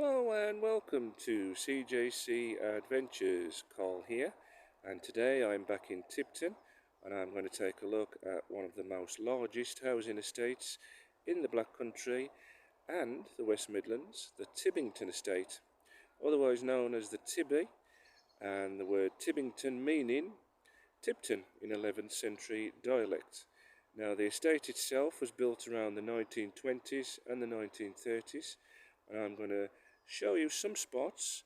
Hello and welcome to CJC Adventures. Carl here, and today I'm back in Tipton and I'm going to take a look at one of the most largest housing estates in the Black Country and the West Midlands, the Tibbington Estate, otherwise known as the Tibby, and the word Tibbington meaning Tipton in 11th century dialect. Now the estate itself was built around the 1920s and the 1930s, and I'm going to show you some spots,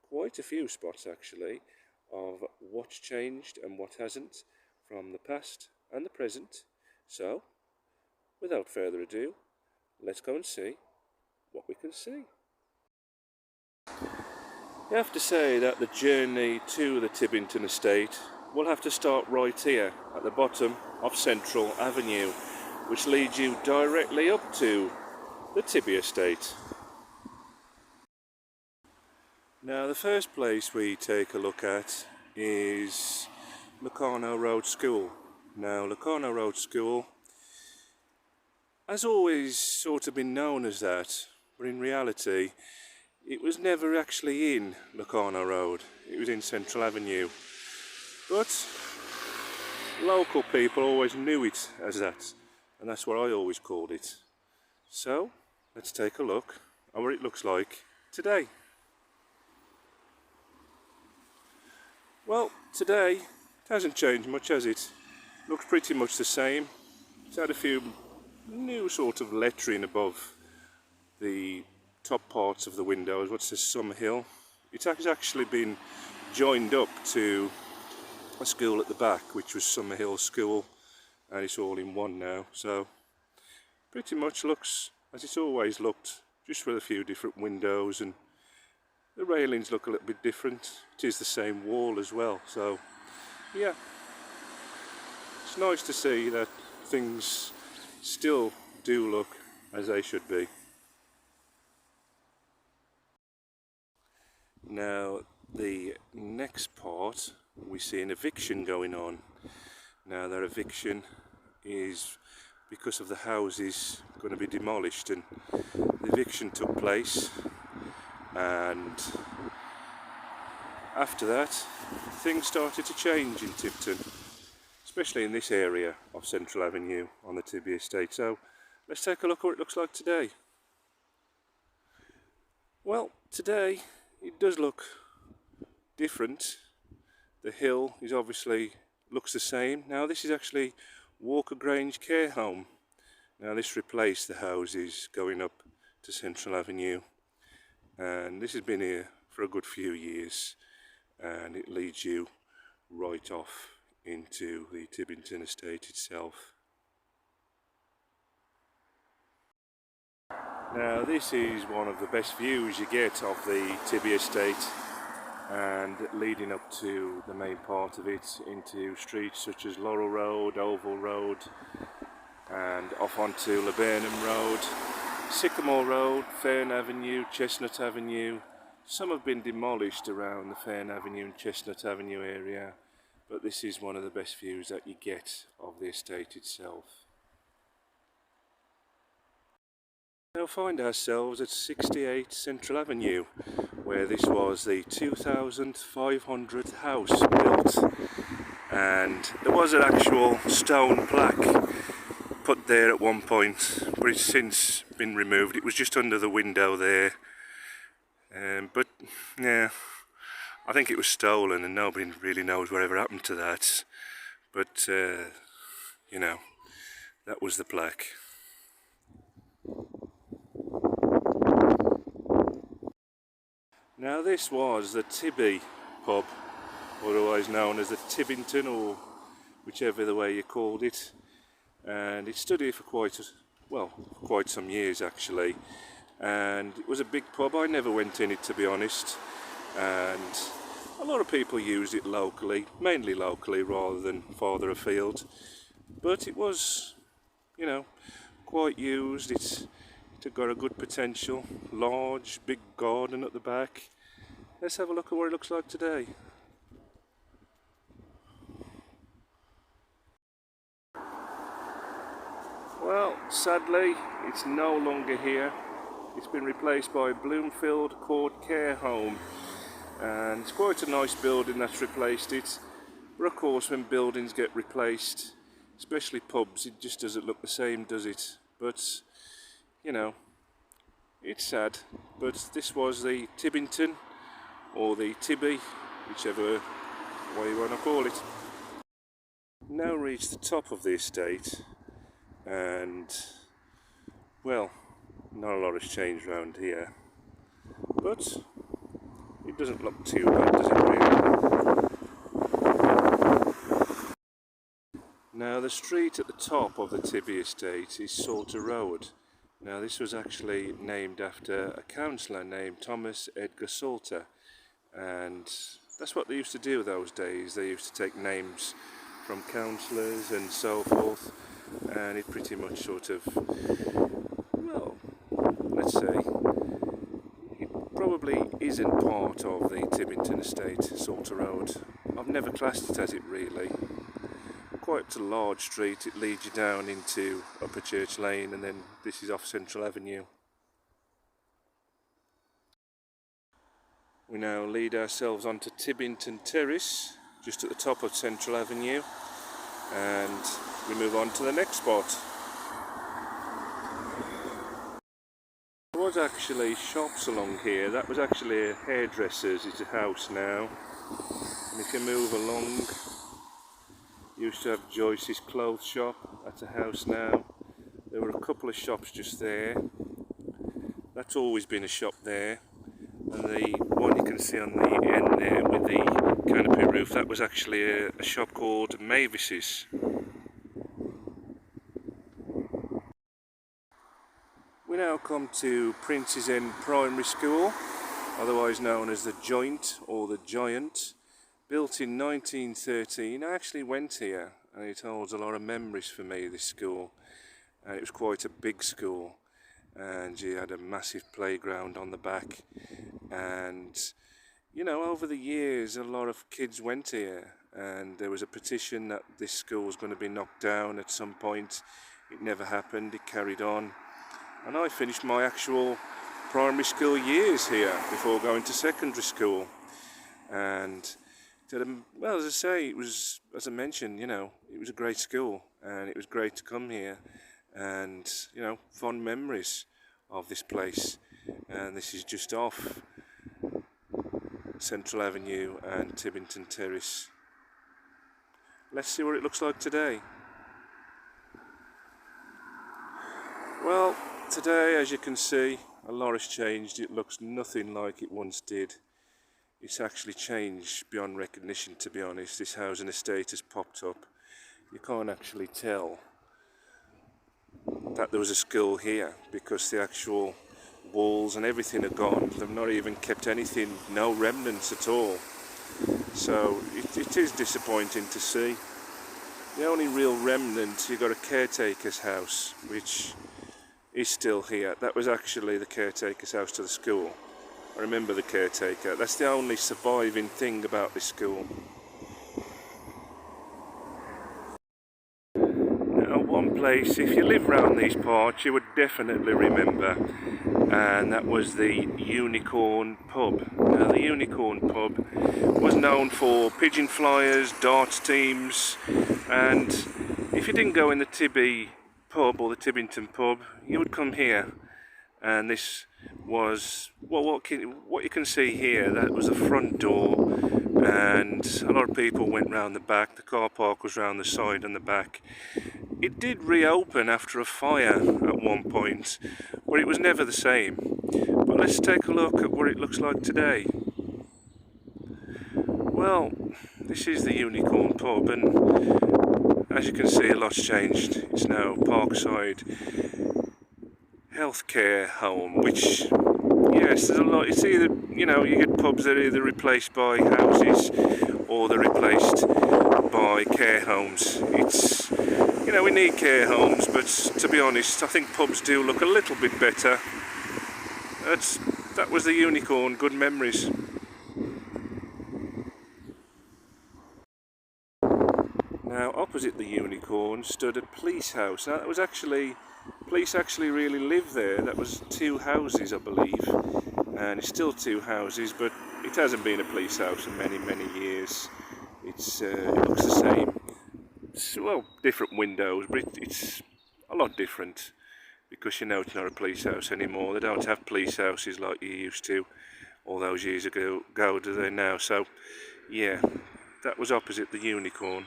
quite a few spots actually, of what's changed and what hasn't from the past and the present. So, without further ado, let's go and see what we can see. You have to say that the journey to the Tibbington Estate will have to start right here at the bottom of Central Avenue, which leads you directly up to the Tibby Estate. Now the first place we take a look at is Locarno Road School. Now Locarno Road School has always sort of been known as that, but in reality it was never actually in Locarno Road, it was in Central Avenue. But local people always knew it as that, and that's what I always called it. So let's take a look at what it looks like today. Well, today it hasn't changed much, has it? Looks pretty much the same. It's had a few new sort of lettering above the top parts of the windows. What says Summerhill? It has actually been joined up to a school at the back, which was Summerhill School, and it's all in one now. So pretty much looks as it's always looked, just with a few different windows, and the railings look a little bit different. It is the same wall as well, so yeah, it's nice to see that things still do look as they should be. Now the next part, we see an eviction going on. Now that eviction is because of the houses going to be demolished, and the eviction took place, and after that things started to change in Tipton, especially in this area of Central Avenue on the Tibby Estate. So let's take a look at what it looks like today. Well, today it does look different. The hill is obviously looks the same. Now this is actually Walker Grange Care Home. Now this replaced the houses going up to Central Avenue, and this has been here for a good few years, and it leads you right off into the Tibbington Estate itself. Now this is one of the best views you get of the Tibby Estate, and leading up to the main part of it into streets such as Laurel Road, Oval Road, and off onto Laburnum Road, Sycamore Road, Fern Avenue, Chestnut Avenue. Some have been demolished around the Fern Avenue and Chestnut Avenue area, but this is one of the best views that you get of the estate itself. We'll find ourselves at 68 Central Avenue, where this was the 2500th house built, and there was an actual stone plaque put there at one point, but it's since been removed. It was just under the window there, but yeah, I think it was stolen and nobody really knows whatever happened to that, but you know, that was the plaque. Now this was the Tibby pub, otherwise known as the Tibbington, or whichever the way you called it, and it stood here for quite some years actually, and it was a big pub. I never went in it, to be honest, and a lot of people used it locally, mainly locally rather than farther afield, but it was, you know, quite used. It's got a good potential, large big garden at the back. Let's have a look at what it looks like today. Well, sadly it's no longer here. It's been replaced by Bloomfield Court Care Home, and it's quite a nice building that's replaced it. But of course, when buildings get replaced, especially pubs, it just doesn't look the same, does it? But you know, it's sad. But this was the Tibbington, or the Tibby, whichever way you want to call it. Now reached the top of the estate, and well, not a lot has changed around here, but it doesn't look too bad, does it really? Now the street at the top of the Tibby estate is Salter Road. Now this was actually named after a councillor named Thomas Edgar Salter, and that's what they used to do those days. They used to take names from councillors and so forth, and it pretty much sort of, well, let's say, it probably isn't part of the Tibbington Estate, Salter Road. I've never classed it as it really. Quite a large street. It leads you down into Upper Church Lane, and then this is off Central Avenue. We now lead ourselves onto Tibbington Terrace, just at the top of Central Avenue, and we move on to the next spot. There was actually shops along here. That was actually a hairdresser's. It's a house now, and if you move along, used to have Joyce's clothes shop. That's a house now. There were a couple of shops just there. That's always been a shop there. And the one you can see on the end there with the canopy roof, that was actually a shop called Mavis's. We now come to Prince's End Primary School, otherwise known as the Joint or the Giant. Built in 1913. I actually went here, and it holds a lot of memories for me, this school. And it was quite a big school, and you had a massive playground on the back, and you know, over the years a lot of kids went here, and there was a petition that this school was going to be knocked down at some point. It never happened. It carried on, and I finished my actual primary school years here before going to secondary school. And well, as I say, it was, as I mentioned, you know, it was a great school, and it was great to come here, and you know, fond memories of this place. And this is just off Central Avenue and Tibbington Terrace. Let's see what it looks like today. Well, today, as you can see, a lot has changed. It looks nothing like it once did. It's actually changed beyond recognition, to be honest. This housing estate has popped up. You can't actually tell that there was a school here, because the actual walls and everything are gone. They've not even kept anything, no remnants at all. So it is disappointing to see. The only real remnant, you've got a caretaker's house, which is still here. That was actually the caretaker's house to the school. I remember the caretaker. That's the only surviving thing about this school. Now, one place, if you live around these parts, you would definitely remember, and that was the Unicorn Pub. Now, the Unicorn Pub was known for pigeon flyers, darts teams, and if you didn't go in the Tibby pub or the Tibbington pub, you would come here. And this was, well, what you can see here, that was the front door, and a lot of people went round the back. The car park was round the side and the back. It did reopen after a fire at one point, but it was never the same. But let's take a look at what it looks like today. Well, this is the Unicorn Pub, and as you can see, a lot's changed. It's now Parkside Healthcare Home, which, yes, there's a lot. It's either, you know, you get pubs that are either replaced by houses or they're replaced by care homes. It's, you know, we need care homes, but to be honest, I think pubs do look a little bit better. That was the Unicorn. Good memories. Now, opposite the Unicorn stood a police house. Now, that was actually police actually really live there. That was 2 houses, I believe, and it's still 2 houses, but it hasn't been a police house in many, many years. It looks the same. Well, different windows, but it's a lot different, because you know it's not a police house anymore. They don't have police houses like you used to all those years ago, do they now? So yeah, that was opposite the Unicorn.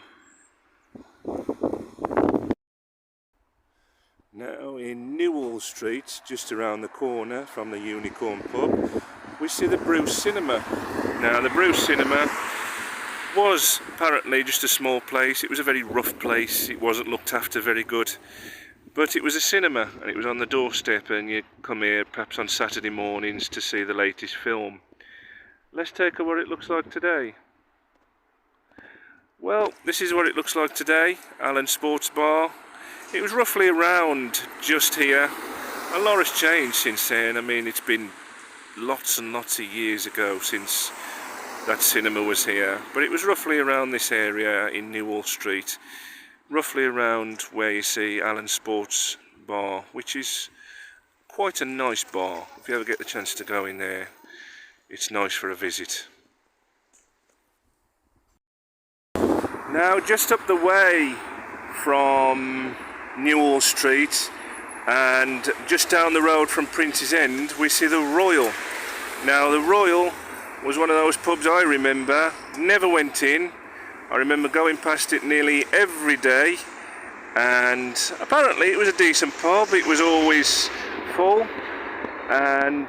Now in Newell Street, just around the corner from the Unicorn pub, we see the Bruce Cinema. Now the Bruce Cinema was apparently just a small place. It was a very rough place. It wasn't looked after very good, but it was a cinema and it was on the doorstep, and you come here perhaps on Saturday mornings to see the latest film. Let's take a look what it looks like today. Well, this is what it looks like today. Allen Sports Bar. It was roughly around just here. A lot has changed since then. I mean, it's been lots and lots of years ago since that cinema was here, but it was roughly around this area in Newell Street, roughly around where you see Allen Sports Bar, which is quite a nice bar. If you ever get the chance to go in there, it's nice for a visit. Now just up the way from Newell Street and just down the road from Prince's End, we see the Royal. Now the Royal was one of those pubs I remember, never went in. I remember going past it nearly every day, and apparently it was a decent pub. It was always full and,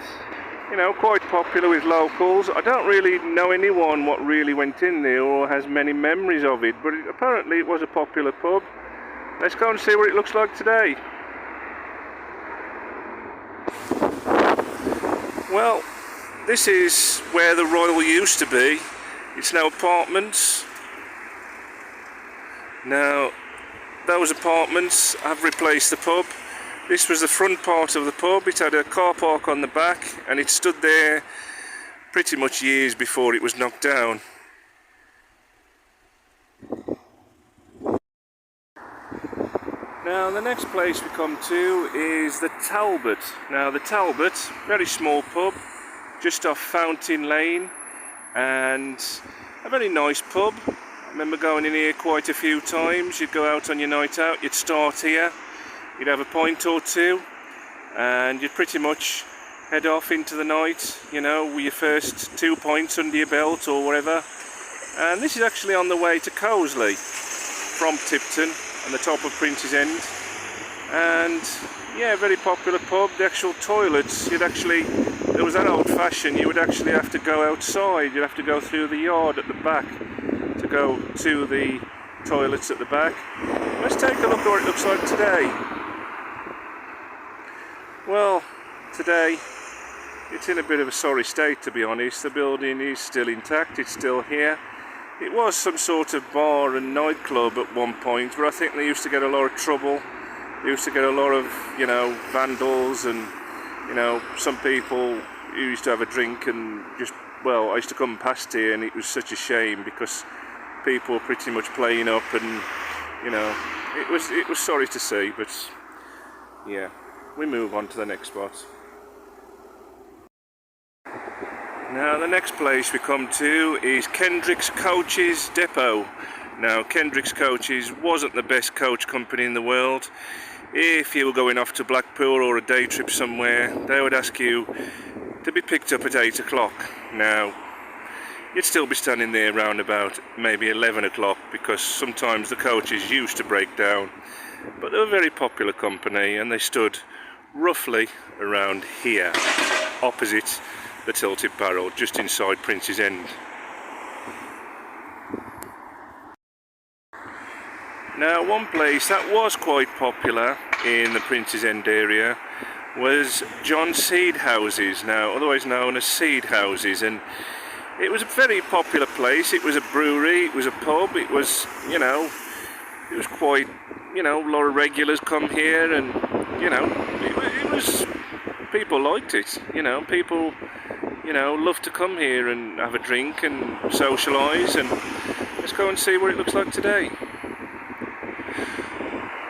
you know, quite popular with locals. I don't really know anyone what really went in there or has many memories of it, but apparently it was a popular pub. Let's go and see what it looks like today. Well, this is where the Royal used to be. It's now apartments. Now, those apartments have replaced the pub. This was the front part of the pub. It had a car park on the back, and it stood there pretty much years before it was knocked down. Now the next place we come to is the Talbot. Now the Talbot, very small pub, just off Fountain Lane, and a very nice pub. I remember going in here quite a few times. You'd go out on your night out, you'd start here, you'd have a pint or two, and you'd pretty much head off into the night, you know, with your first 2 pints under your belt or whatever. And this is actually on the way to Cosley from Tipton on the top of Prince's End. And yeah, very popular pub. The actual toilets, there was that old fashioned, you would actually have to go outside. You'd have to go through the yard at the back to go to the toilets at the back. Let's take a look at what it looks like today. Well, today it's in a bit of a sorry state, to be honest. The building is still intact, it's still here. It was some sort of bar and nightclub at one point, but I think they used to get a lot of trouble. They used to get a lot of, you know, vandals, and, you know, some people who used to have a drink and just, well, I used to come past here and it was such a shame because people were pretty much playing up, and, you know, it was sorry to see, but yeah, we move on to the next spot. Now the next place we come to is Kendrick's Coaches Depot. Now Kendrick's Coaches wasn't the best coach company in the world. If you were going off to Blackpool or a day trip somewhere, they would ask you to be picked up at 8 o'clock. Now you'd still be standing there around about maybe 11 o'clock because sometimes the coaches used to break down. But they were a very popular company, and they stood roughly around here, opposite the Tilted Barrel, just inside Prince's End. Now one place that was quite popular in the Prince's End area was John Seed Houses, now otherwise known as Seed Houses, and it was a very popular place. It was a brewery, it was a pub, it was, you know, it was quite, you know, a lot of regulars come here, and, you know, it was, people liked it, you know, people, you know, love to come here and have a drink and socialise. And let's go and see what it looks like today.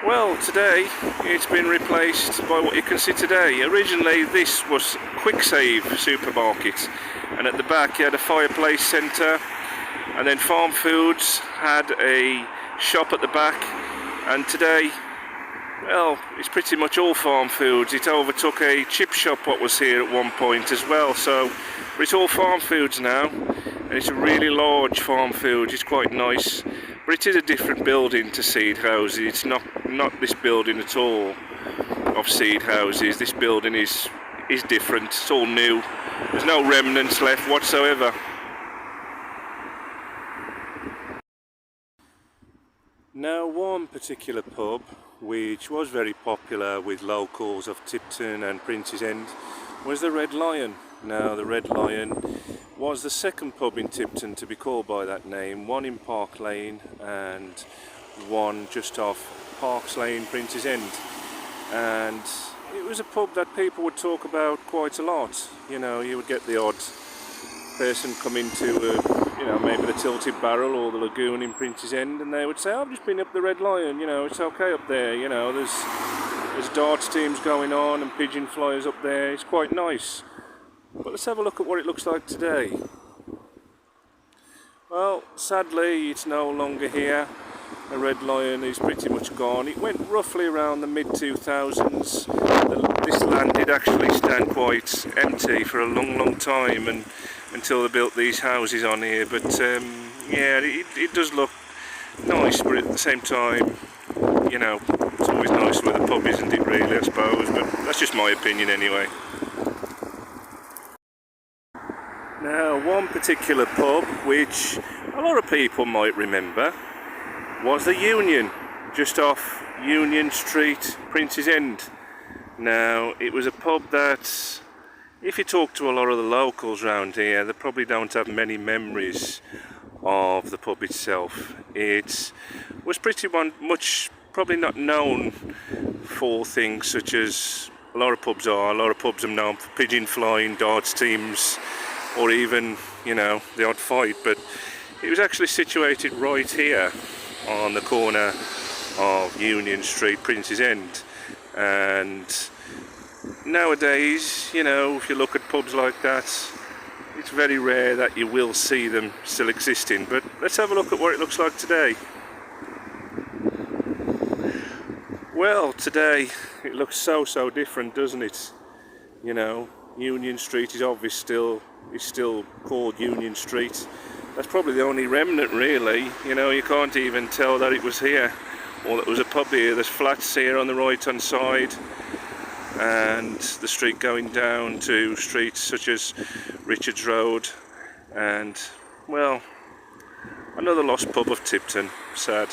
Well, today it's been replaced by what you can see today. Originally this was Quick Save supermarket, and at the back you had a fireplace centre, and then Farm Foods had a shop at the back, and today, well, it's pretty much all Farm Foods. It overtook a chip shop what was here at one point as well, so it's all Farm Foods now, and it's a really large Farm Foods. It's quite nice, but it is a different building to Seed Houses. It's not this building at all of Seed Houses. This building is different. It's all new. There's no remnants left whatsoever. Now, one particular pub which was very popular with locals of Tipton and Prince's End was the Red Lion. Now, the Red Lion was the second pub in Tipton to be called by that name, one in Park Lane and one just off Parks Lane, Prince's End. And it was a pub that people would talk about quite a lot. You know, you would get the odd person come into maybe the Tilted Barrel or the Lagoon in Prince's End, and they would say, oh, I've just been up the Red Lion, you know, it's okay up there, you know, there's darts teams going on and pigeon flyers up there, it's quite nice. But let's have a look at what it looks like today. Well, sadly it's no longer here. The Red Lion is pretty much gone. It went roughly around the mid-2000s. This land did actually stand quite empty for a long time, and until they built these houses on here. But yeah, it does look nice, but at the same time, you know, it's always nice where the pub, isn't it, really, I suppose. But that's just my opinion anyway. Now, one particular pub which a lot of people might remember was the Union, just off Union Street, Prince's End. Now, it was a pub that, if you talk to a lot of the locals around here, they probably don't have many memories of the pub itself. It was pretty much probably not known for things such as a lot of pubs are. A lot of pubs are known for pigeon flying, darts teams, or even, you know, the odd fight. But it was actually situated right here on the corner of Union Street, Prince's End. And nowadays, you know, if you look at pubs like that, it's very rare that you will see them still existing. But let's have a look at what it looks like today. Well, today it looks so different, doesn't it? You know, Union Street is obviously still called Union Street. That's probably the only remnant, really. You know, you can't even tell that it was here, or that there was a pub here. There's flats here on the right hand side, and the street going down to streets such as Richards Road, and, well, another lost pub of Tipton. Sad.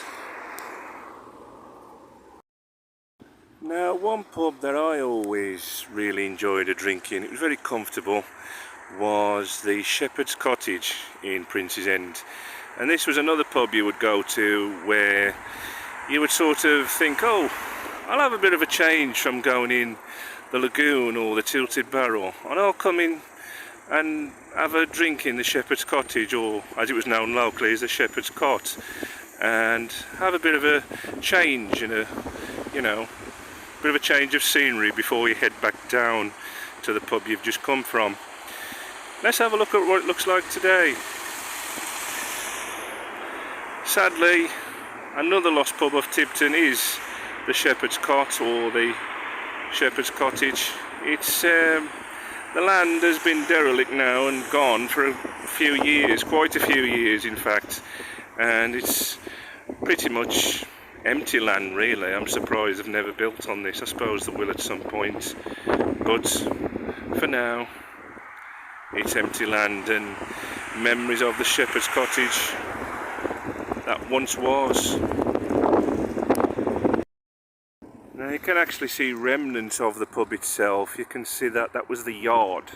Now, one pub that I always really enjoyed a drink in, it was very comfortable, was the Shepherd's Cottage in Prince's End. And this was another pub you would go to where you would sort of think, oh, I'll have a bit of a change from going in the Lagoon or the Tilted Barrel, and I'll come in and have a drink in the Shepherd's Cottage, or as it was known locally as the Shepherd's Cot, and have a bit of a change and a, you know, bit of a change of scenery before you head back down to the pub you've just come from. Let's have a look at what it looks like today. Sadly, another lost pub of Tipton is the Shepherd's Cot, or the Shepherd's Cottage. It's the land has been derelict now and gone for a few years, quite a few years in fact, and it's pretty much empty land, really. I'm surprised they've never built on this. I suppose they will at some point, but for now it's empty land and memories of the Shepherd's Cottage that once was. Now, you can actually see remnants of the pub itself. You can see that was the yard.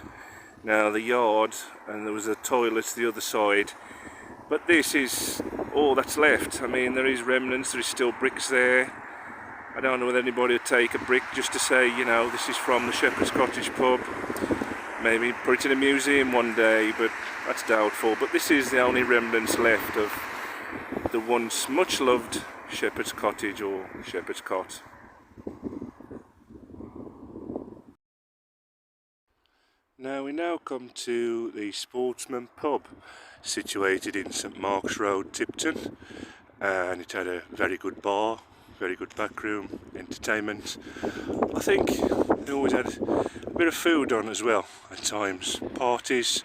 Now, the yard, and there was a toilet to the other side, but this is all that's left. I mean, there is remnants, there is still bricks there. I don't know whether anybody would take a brick just to say, you know, this is from the Shepherd's Cottage pub. Maybe put it in a museum one day, but that's doubtful. But this is the only remnants left of the once much loved Shepherd's Cottage or Shepherd's Cot. Now we come to the Sportsman pub, situated in St Mark's Road, Tipton, and it had a very good bar, very good backroom, entertainment. I think it always had a bit of food on as well at times, parties,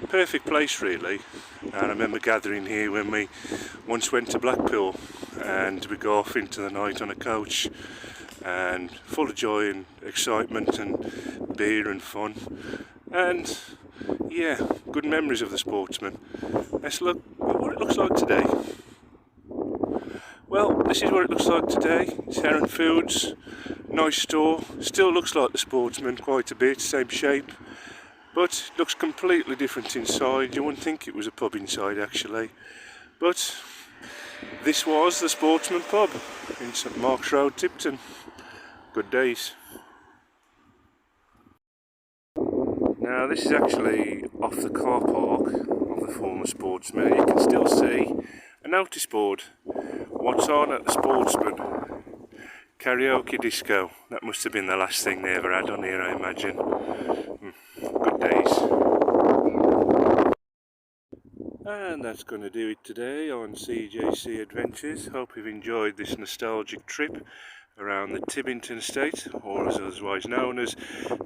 perfect place really. And I remember gathering here when we once went to Blackpool, and we go off into the night on a coach, and full of joy and excitement and beer and fun. And yeah, good memories of the Sportsman. Let's look at what it looks like today. Well, this is what it looks like today. It's Heron Foods, nice store. Still looks like the Sportsman quite a bit, same shape, but it looks completely different inside. You wouldn't think it was a pub inside actually, but this was the Sportsman pub in St Mark's Road, Tipton. Good days. Now this is actually off the car park of the former Sportsman. You can still see a notice board. What's on at the Sportsman? Karaoke disco. That must have been the last thing they ever had on here, I imagine. Good days. And that's going to do it today on CJC Adventures. Hope you've enjoyed this nostalgic trip around the Tibbington Estate, or as otherwise known as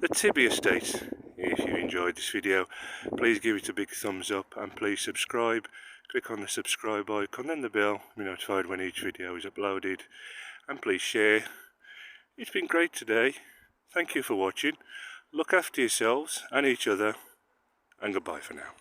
the Tibby Estate. If you enjoyed this video, please give it a big thumbs up and please subscribe. Click on the subscribe icon, then the bell to be notified when each video is uploaded, and please share. It's been great today. Thank you for watching. Look after yourselves and each other, and goodbye for now.